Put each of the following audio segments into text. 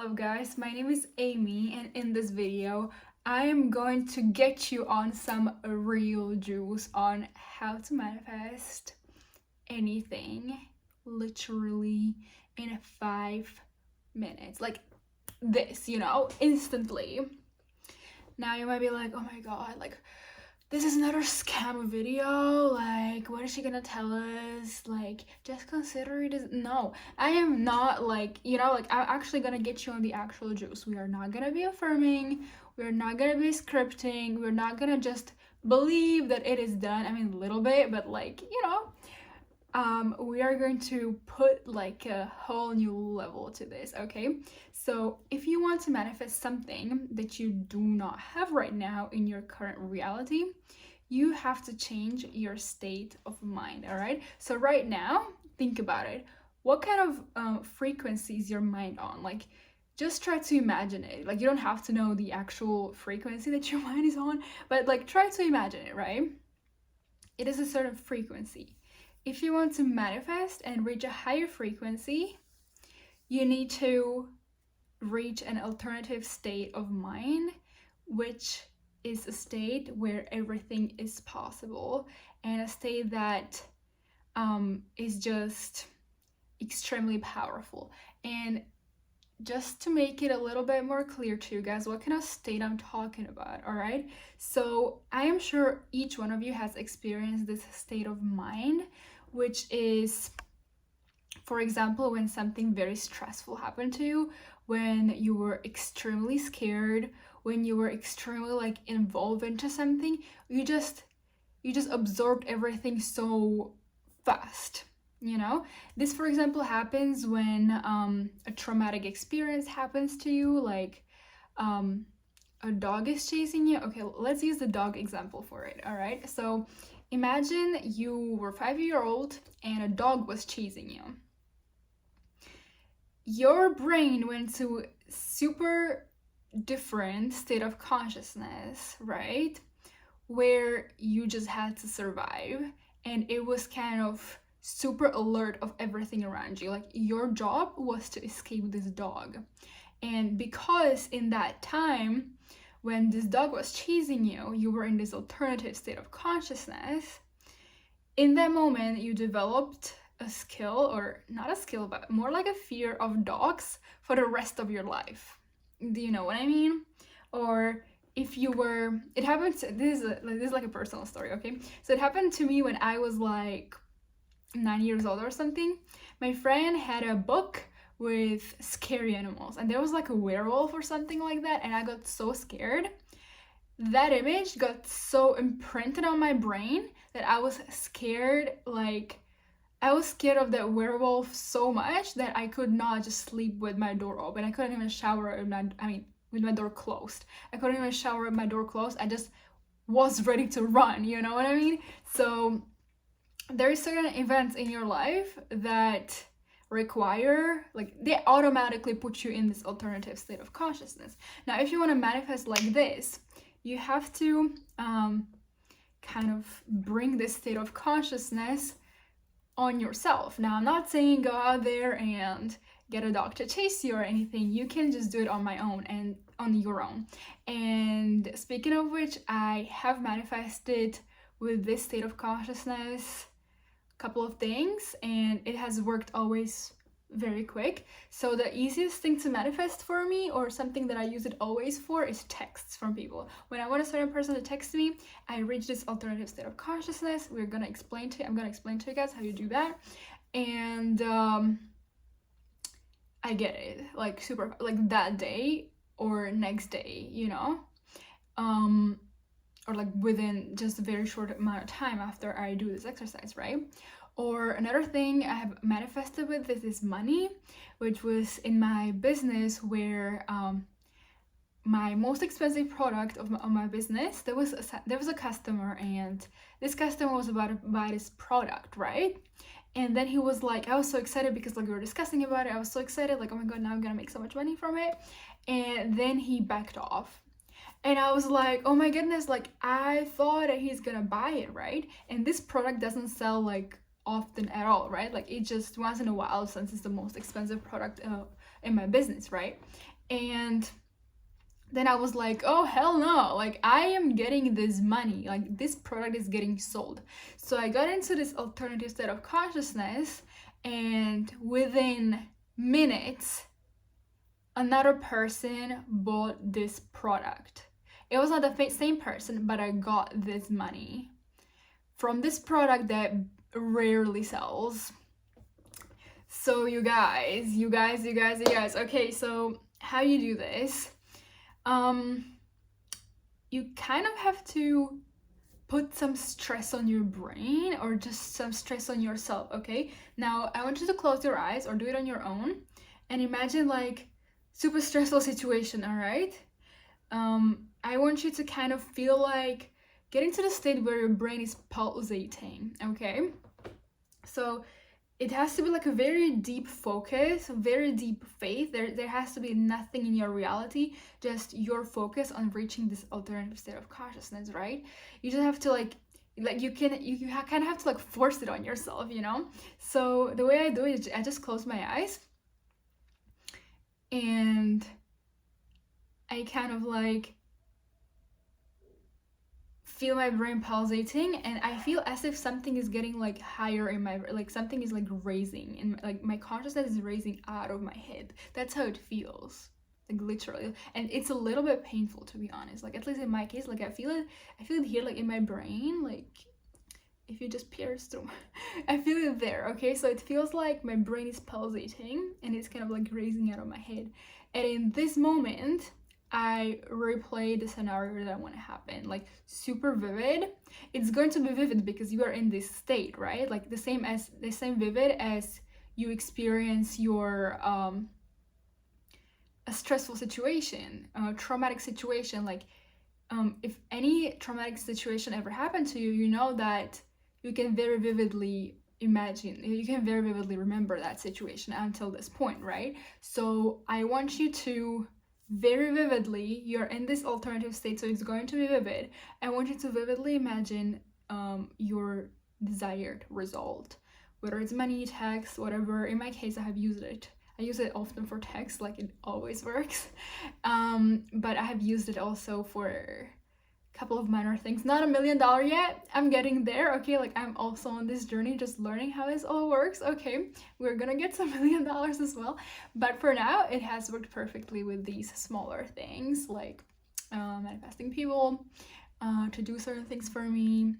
up guys, my name is Amy and in this video I am going to get you on some real juice on how to manifest anything literally in 5 minutes. Like this, instantly. Now you might be like, oh my god, like this is another scam video, like what is she gonna tell us, like just consider it as no. I am not like, like I'm actually gonna get you on the actual juice. We are not gonna be affirming, we're not gonna be scripting, we're not gonna just believe that it is done. I mean a little bit, but like we are going to put like a whole new level to this, okay? So if you want to manifest something that you do not have right now in your current reality, you have to change your state of mind, all right? So right now, think about it. What kind of frequency is your mind on? Like, just try to imagine it. Like, you don't have to know the actual frequency that your mind is on, but like, try to imagine it, right? It is a certain frequency. If you want to manifest and reach a higher frequency, you need to reach an alternative state of mind, which is a state where everything is possible and a state that is just extremely powerful. And just to make it a little bit more clear to you guys what kind of state I'm talking about, all right? So I am sure each one of you has experienced this state of mind, which is, for example, when something very stressful happened to you, when you were extremely scared, when you were extremely like involved into something, you just absorbed everything so fast. This, for example, happens when a traumatic experience happens to you, like a dog is chasing you. Okay, let's use the dog example for it, all right? So imagine you were 5 years old and a dog was chasing you. Your brain went to super different state of consciousness, right? Where you just had to survive, and it was kind of super alert of everything around you. Like your job was to escape this dog. And because in that time when this dog was chasing you, you were in this alternative state of consciousness. In that moment, you developed a skill, or not a skill, but more like a fear of dogs for the rest of your life. Do you know what I mean? Or if you were, it happened to, this is like a personal story, okay? So it happened to me when I was like 9 years old or something. My friend had a book with scary animals, and there was like a werewolf or something like that, and I got so scared. That image got so imprinted on my brain that I was scared, like I was scared of that werewolf so much that I could not just sleep with my door open. I couldn't even shower with my door closed. I couldn't even shower with my door closed. I just was ready to run, you know what I mean? So there are certain events in your life that require, like, they automatically put you in this alternative state of consciousness. Now, if you want to manifest like this, you have to kind of bring this state of consciousness on yourself. Now, I'm not saying go out there and get a dog to chase you or anything. You can just do it on my own and on your own. And speaking of which, I have manifested with this state of consciousness couple of things, and it has worked always very quick. So the easiest thing to manifest for me, or something that I use it always for, is texts from people. When I want a certain person to text me, I reach this alternative state of consciousness. I'm gonna explain to you guys how you do that, and I get it like super, like that day or next day, or like within just a very short amount of time after I do this exercise, right? Or another thing I have manifested with is money, which was in my business, where my most expensive product of my business, there was a customer, and this customer was about to buy this product, right? And then he was like, I was so excited because like we were discussing about it. I was so excited, like, oh my god, now I'm gonna make so much money from it. And then he backed off. And I was like, oh my goodness, like I thought that he's gonna buy it, right? And this product doesn't sell like often at all, right? Like it just once in a while, since it's the most expensive product in my business, right? And then I was like, oh hell no, like I am getting this money, like this product is getting sold. So I got into this alternative state of consciousness, and within minutes another person bought this product. It was not the same person, but I got this money from this product that rarely sells. So you guys, okay, so how you do this? You kind of have to put some stress on your brain, or just some stress on yourself, okay? Now I want you to close your eyes or do it on your own and imagine like super stressful situation, all right? I want you to kind of feel like getting to the state where your brain is pulsating, okay? So it has to be like a very deep focus, very deep faith. There has to be nothing in your reality, just your focus on reaching this alternative state of consciousness, right? You just have to like you kind of have to like force it on yourself, you know? So the way I do it is I just close my eyes and I kind of like feel my brain pulsating, and I feel as if something is getting like higher in my, like something is like raising, and like my consciousness is raising out of my head. That's how it feels, like literally. And it's a little bit painful, to be honest, like at least in my case. Like I feel it here, like in my brain, like if you just pierce through I feel it there, okay? So it feels like my brain is pulsating and it's kind of like raising out of my head. And in this moment I replay the scenario that I want to happen, like super vivid. It's going to be vivid because you are in this state, right? Like the same vivid as you experience your a stressful situation, a traumatic situation. Like if any traumatic situation ever happened to you, you know that you can very vividly imagine, you can very vividly remember that situation until this point, right? So I want you to very vividly, you're in this alternative state, so it's going to be vivid. I want you to vividly imagine your desired result, whether it's money, text, whatever. In my case, I use it often for text, like it always works. But I have used it also for couple of minor things. Not $1 million yet, I'm getting there, okay? Like I'm also on this journey, just learning how this all works, okay? We're gonna get some $1 million as well, but for now it has worked perfectly with these smaller things, like manifesting people to do certain things for me.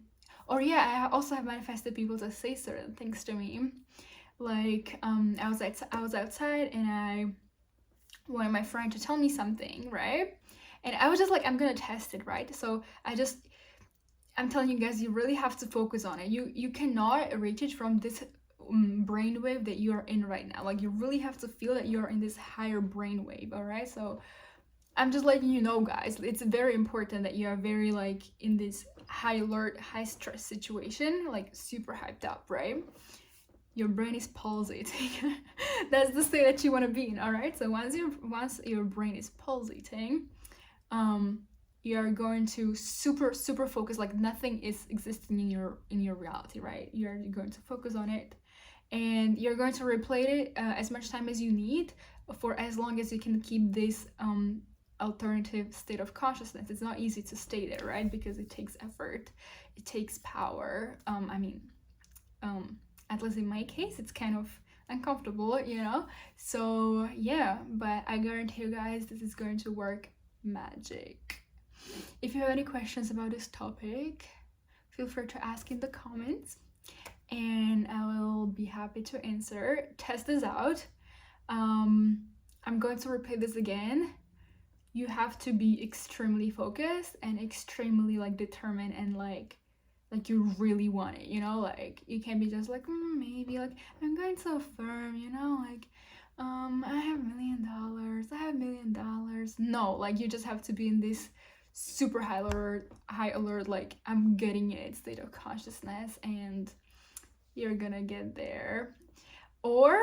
Or yeah, I also have manifested people to say certain things to me. Like I was outside and I wanted my friend to tell me something, right? And I was just like, I'm gonna test it, right? So I'm telling you guys, you really have to focus on it. You cannot reach it from this brainwave that you are in right now. Like you really have to feel that you're in this higher brainwave, all right? So I'm just letting you know, guys, it's very important that you are very like in this high alert, high stress situation, like super hyped up, right? Your brain is pulsating. That's the state that you want to be in, all right? So once your brain is pulsating, you're going to super focus, like nothing is existing in your reality, right? You're going to focus on it, and you're going to replay it as much time as you need, for as long as you can keep this alternative state of consciousness. It's not easy to stay there, right? Because it takes effort, it takes power. At least in my case, it's kind of uncomfortable, you know? So yeah, but I guarantee you guys, this is going to work magic. If you have any questions about this topic, feel free to ask in the comments and I will be happy to answer. Test this out. I'm going to repeat this again. You have to be extremely focused and extremely like determined, and like you really want it, you know? Like you can't be just like maybe, like I'm going to affirm, you know, like I have $1 million, I have $1 million. No, like you just have to be in this super high alert, like I'm getting it state of consciousness, and you're gonna get there. Or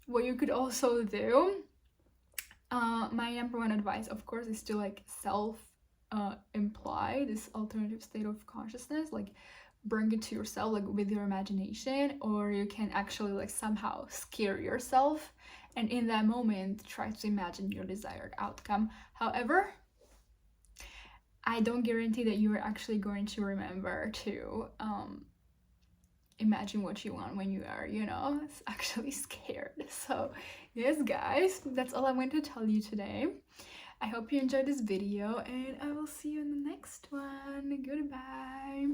what you could also do, my number one advice, of course, is to like imply this alternative state of consciousness, like bring it to yourself, like with your imagination, or you can actually like somehow scare yourself and in that moment try to imagine your desired outcome. However, I don't guarantee that you are actually going to remember to imagine what you want when you are, it's actually scared. So yes, guys, that's all I'm going to tell you today. I hope you enjoyed this video, and I will see you in the next one. Goodbye.